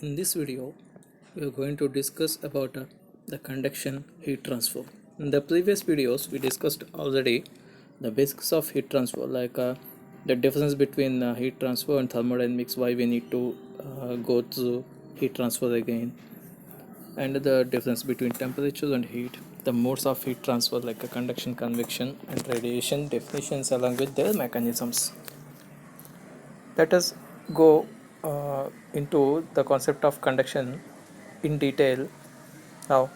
In this video, we are going to discuss about the conduction heat transfer. In the previous videos, we discussed already the basics of heat transfer, like the difference between heat transfer and thermodynamics, why we need to go through heat transfer again, and the difference between temperature and heat, the modes of heat transfer like conduction, convection, and radiation definitions along with their mechanisms. Let us go into the concept of conduction in detail. Now,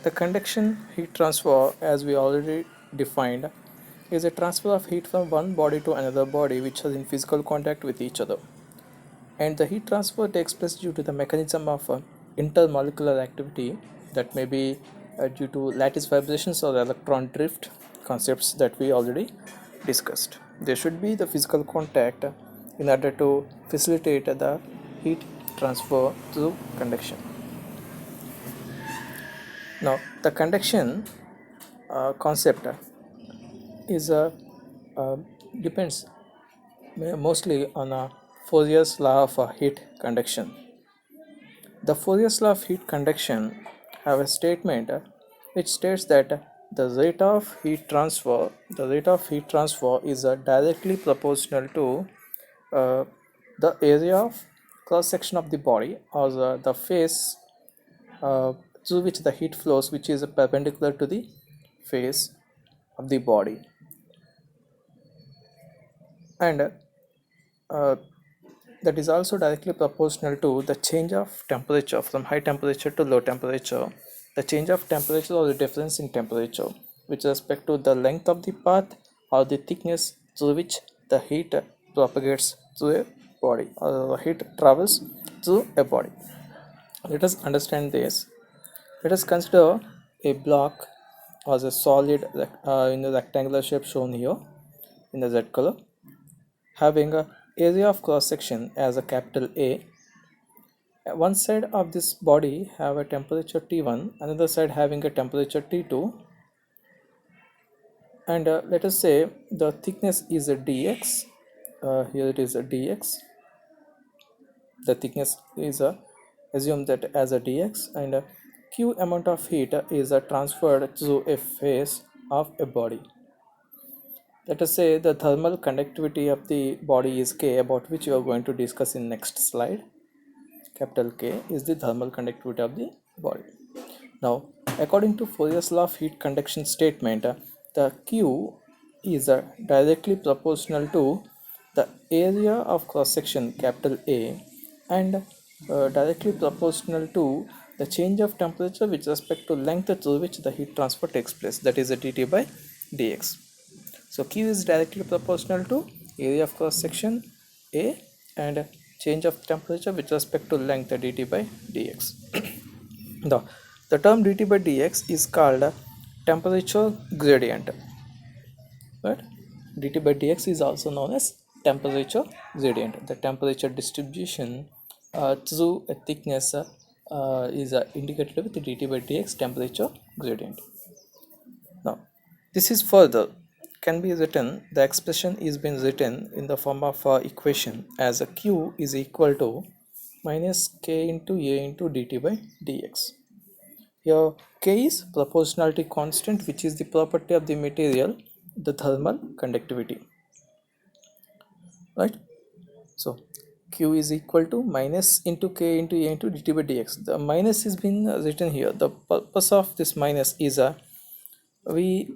the conduction heat transfer, as we already defined, is a transfer of heat from one body to another body which is in physical contact with each other. And the heat transfer takes place due to the mechanism of intermolecular activity, that may be due to lattice vibrations or electron drift, concepts that we already discussed. There should be the physical contact in order to facilitate the heat transfer through conduction. Now, the conduction concept is uh, depends mostly on Fourier's law of heat conduction. The Fourier's law of heat conduction have a statement which states that the rate of heat transfer is directly proportional to uh, the area of cross section of the body, or the face uh, through which the heat flows, which is perpendicular to the face of the body. And uh, that is also directly proportional to the change of temperature from high temperature to low temperature. The change of temperature or the difference in temperature with respect to the length of the path or the thickness through which the heat propagates through a body, or the heat travels through a body. Let us understand this. Let us consider a block as a solid in the rectangular shape shown here in the red color, having a area of cross section as a capital A. One side of this body have a temperature T1, another side having a temperature T2, and let us say the thickness is a dx. Here it is a dx. The thickness is assume that as a dx, and q amount of heat is transferred through a face of a body. Let us say the thermal conductivity of the body is K, about which we are going to discuss in next slide. Capital K is the thermal conductivity of the body. Now, according to Fourier's law of heat conduction statement, the Q is directly proportional to the area of cross section, capital A, and directly proportional to the change of temperature with respect to length through which the heat transfer takes place, that is a dt by dx. So Q is directly proportional to area of cross section A and change of temperature with respect to length dt by dx. the, the term dt by dx is called temperature gradient. But dt by dx is also known as temperature gradient. The temperature distribution through a thickness is indicated with dt by dx temperature gradient. Now, this is further can be written, the expression is being written in the form of equation as a q is equal to minus k into a into dt by dx. Here k is proportionality constant, which is the property of the material, the thermal conductivity, right? So q is equal to minus into k into a into dt by dx. The minus is being written here. The purpose of this minus is we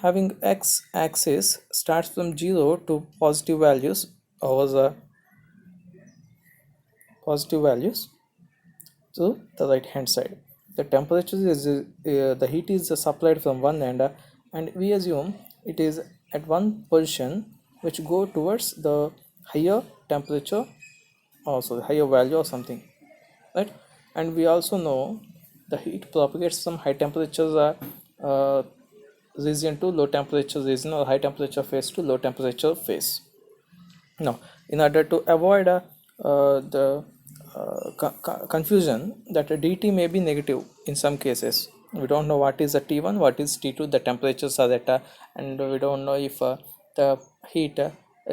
having x axis starts from 0 to positive values over the positive values to the right hand side. The temperature is the heat is supplied from one end, and we assume it is at one position which go towards the higher temperature, also the higher value or something, right? And we also know the heat propagates from high temperatures uh, region to low temperature region, or high temperature phase to low temperature phase. Now, in order to avoid the confusion that a dt may be negative in some cases, we don't know what is a T1, what is T2, the temperatures are that, and we don't know if the heat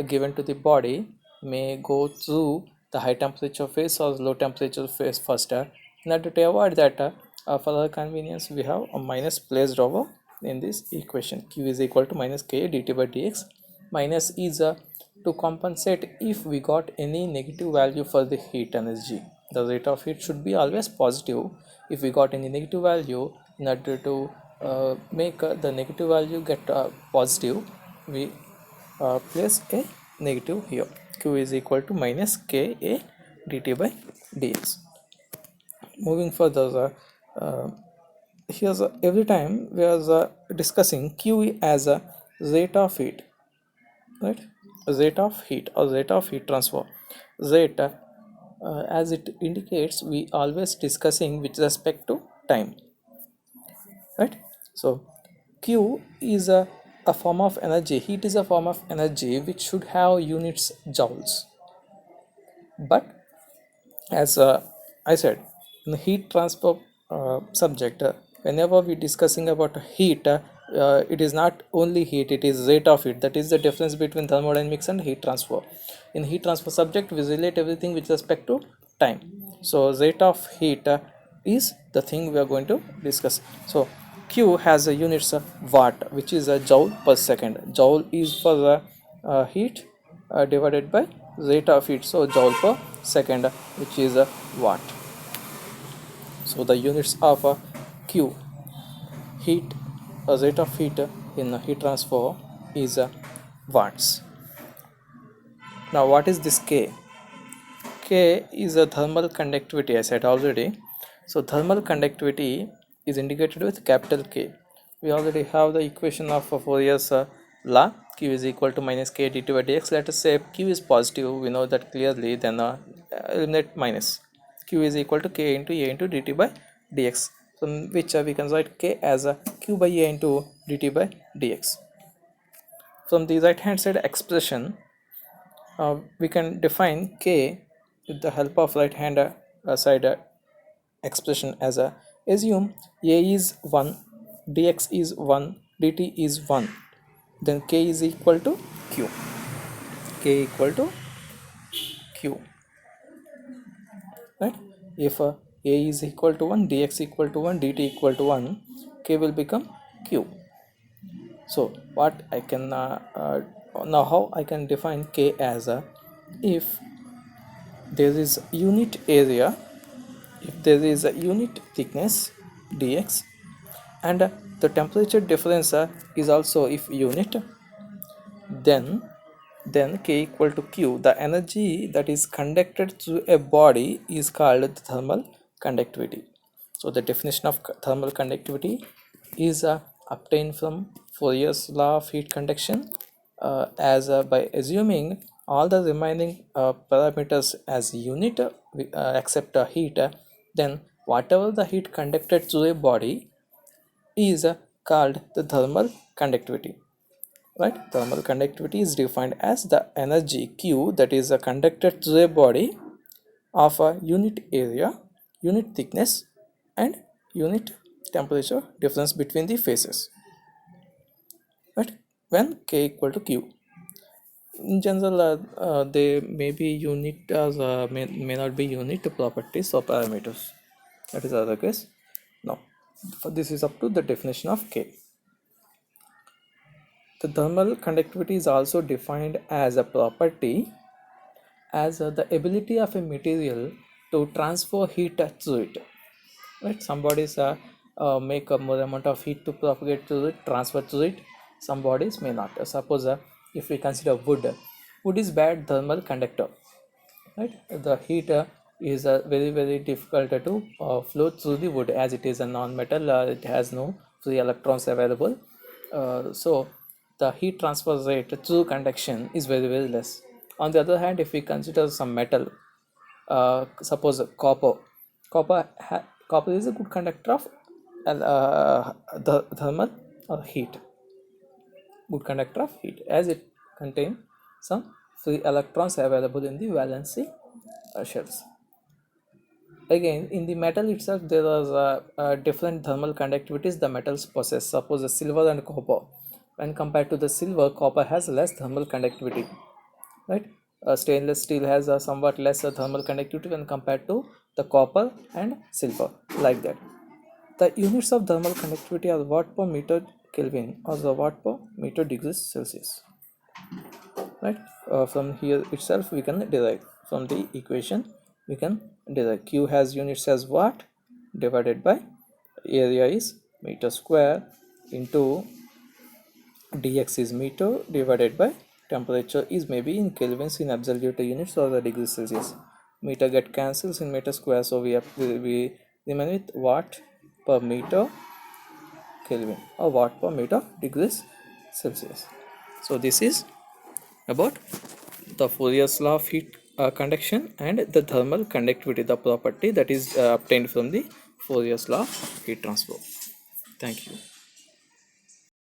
given to the body may go through the high temperature phase or low temperature phase faster. In order to avoid that, for our convenience, we have a minus placed over in this equation. Q is equal to minus Ka dt by dx. Minus is to compensate if we got any negative value for the heat energy. The rate of heat should be always positive. If we got any negative value, in order to make the negative value get positive, we place a negative here. Q is equal to minus Ka dt by dx. Moving further, here's every time we are discussing Q as a rate of heat, right? Rate of heat or rate of heat transfer. Rate, as it indicates, we always discussing with respect to time, right? So Q is a form of energy. Heat is a form of energy which should have units joules. But as I said, in the heat transfer subject, whenever we discussing about heat, it is not only heat, it is rate of heat. That is the difference between thermodynamics and heat transfer. In heat transfer subject, we relate everything with respect to time. So rate of heat is the thing we are going to discuss. So Q has a units of watt, which is a joule per second. Joule is for the heat divided by rate of heat, so joule per second, which is a watt. So the units of Q, heat, rate of heat in heat transfer is watts. Now what is this K? K is a thermal conductivity, I said already. So thermal conductivity is indicated with capital K. We already have the equation of Fourier's law. Q is equal to minus K dt by dx. Let us say Q is positive, we know that clearly, then eliminate minus. Q is equal to K into A into dt by dx, from which we can write K as Q by A into dt by dx. From the right hand side expression, we can define K with the help of right hand side expression as assume A is 1, dx is 1, dt is 1, then K is equal to Q. K equal to Q, right? If A is equal to 1, dx equal to 1, dt equal to 1, K will become Q. So what I can now how I can define K as if there is unit area, if there is a unit thickness dx, and the temperature difference is also if unit, then K equal to Q. The energy that is conducted through a body is called the thermal conductivity. So the definition of thermal conductivity is obtained from Fourier's law of heat conduction, as by assuming all the remaining parameters as unit except heat, then whatever the heat conducted through a body is called the thermal conductivity, right? Thermal conductivity is defined as the energy Q that is conducted through a body of a unit area, unit thickness, and unit temperature difference between the phases, right? When K equal to Q, in general they may be unit as may not be unit properties or parameters. That is the other case. Now this is up to the definition of K. The thermal conductivity is also defined as a property as the ability of a material to transfer heat through it, right? Some bodies make a more amount of heat to propagate through it, transfer through it. Some bodies may not. Suppose if we consider wood is bad thermal conductor, right? The heat is very difficult to flow through the wood, as it is a non-metal, it has no free electrons available, so the heat transfer rate through conduction is very less. On the other hand, if we consider some metal, suppose copper is a good conductor of the thermal or heat, good conductor of heat, as it contains some free electrons available in the valency shells. Again, in the metal itself, there are different thermal conductivities the metals possess. Suppose the silver and copper. When compared to the silver, copper has less thermal conductivity, right? stainless steel has a somewhat lesser thermal conductivity when compared to the copper and silver, like that. The units of thermal conductivity are watt per meter Kelvin or the watt per meter degrees Celsius, right? From here itself we can derive, from the equation we can derive. Q has units as watt divided by area is meter square into dx is meter divided by temperature is maybe in kelvins in absolute units or the degrees Celsius. Meter get cancels in meter square, so we remain with watt per meter Kelvin or watt per meter degrees Celsius. So this is about the Fourier's law of heat conduction and the thermal conductivity, the property that is obtained from the Fourier's law of heat transfer. Thank you.